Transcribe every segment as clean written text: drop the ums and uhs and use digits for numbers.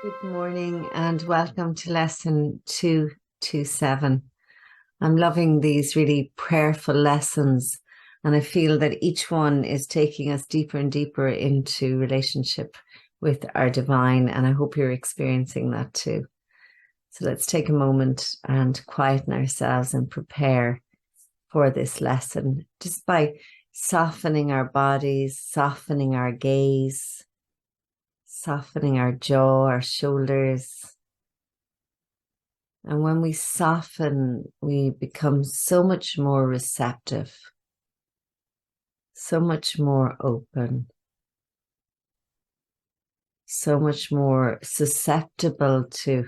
Good morning and welcome to lesson 227. I'm loving these really prayerful lessons, and I feel that each one is taking us deeper and deeper into relationship with our divine, and I hope you're experiencing that too. So let's take a moment and quieten ourselves and prepare for this lesson just by softening our bodies, softening our gaze, softening our jaw, our shoulders. And when we soften, we become so much more receptive, so much more open, so much more susceptible to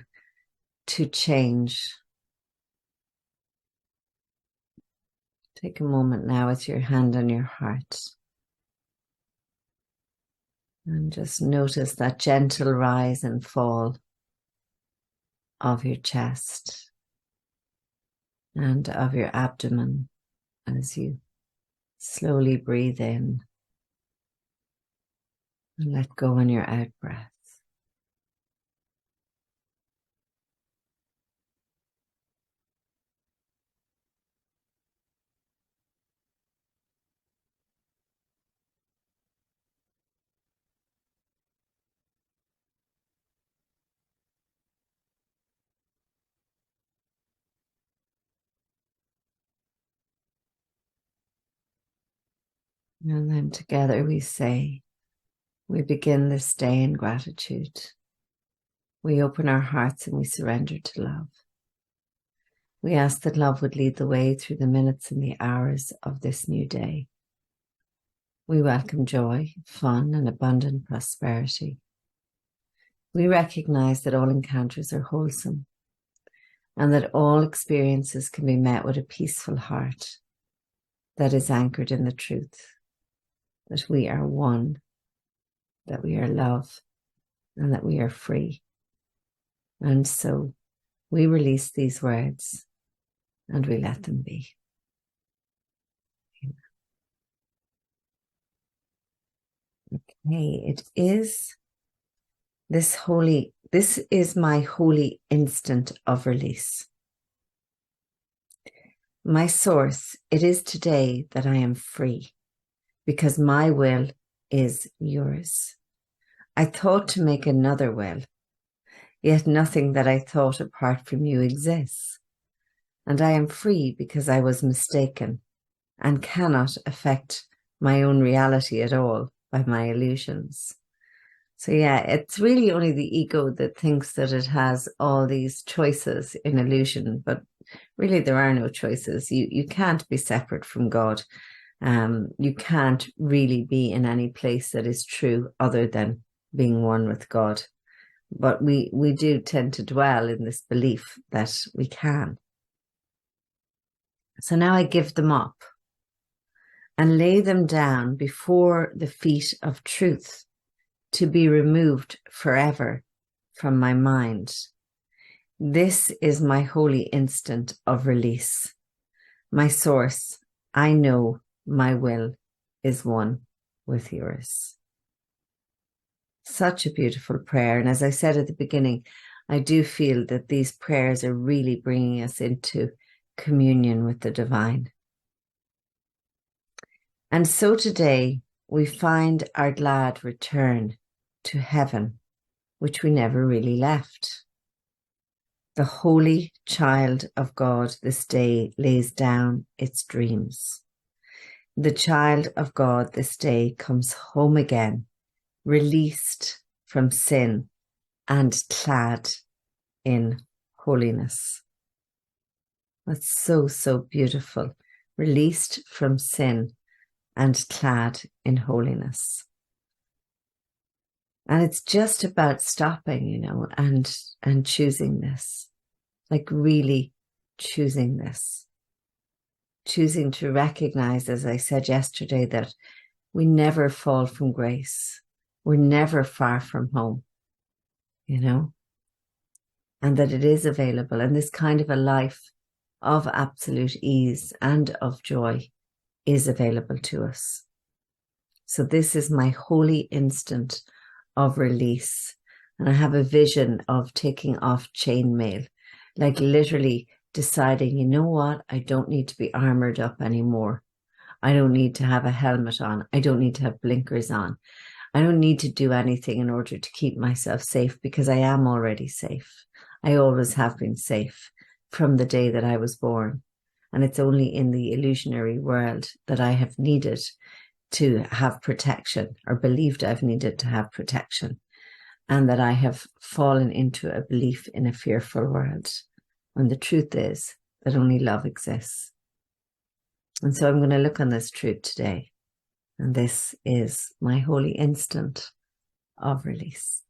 change. Take a moment now with your hand on your heart. And just notice that gentle rise and fall of your chest and of your abdomen as you slowly breathe in and let go on your out breath. And then together we say, we begin this day in gratitude. We open our hearts and we surrender to love. We ask that love would lead the way through the minutes and the hours of this new day. We welcome joy, fun, and abundant prosperity. We recognize that all encounters are wholesome and that all experiences can be met with a peaceful heart that is anchored in the truth that we are one, that we are love, and that we are free. And so we release these words and we let them be. Okay, this is my holy instant of release. My source, it is today that I am free, because my will is yours. I thought to make another will, yet nothing that I thought apart from you exists. And I am free because I was mistaken and cannot affect my own reality at all by my illusions. So yeah, it's really only the ego that thinks that it has all these choices in illusion, but really there are no choices. You can't be separate from God. You can't really be in any place that is true other than being one with God. But we do tend to dwell in this belief that we can. So now I give them up and lay them down before the feet of truth to be removed forever from my mind. This is my holy instant of release. My source, I know my will is one with yours. Such a beautiful prayer. And as I said at the beginning, I do feel that these prayers are really bringing us into communion with the divine. And so today we find our glad return to heaven, which we never really left. The holy child of God this day lays down its dreams. The child of God this day comes home again, released from sin and clad in holiness. That's so, so beautiful. Released from sin and clad in holiness. And it's just about stopping, and choosing this, like really choosing this. Choosing to recognize, as I said yesterday, that we never fall from grace. We're never far from home, and that it is available. And this kind of a life of absolute ease and of joy is available to us. So this is my holy instant of release. And I have a vision of taking off chainmail, like literally deciding, you know what? I don't need to be armored up anymore. I don't need to have a helmet on. I don't need to have blinkers on. I don't need to do anything in order to keep myself safe because I am already safe. I always have been safe from the day that I was born. And it's only in the illusionary world that I have needed to have protection, or believed I've needed to have protection, and that I have fallen into a belief in a fearful world. And the truth is that only love exists. And so I'm going to look on this truth today. And this is my holy instant of release.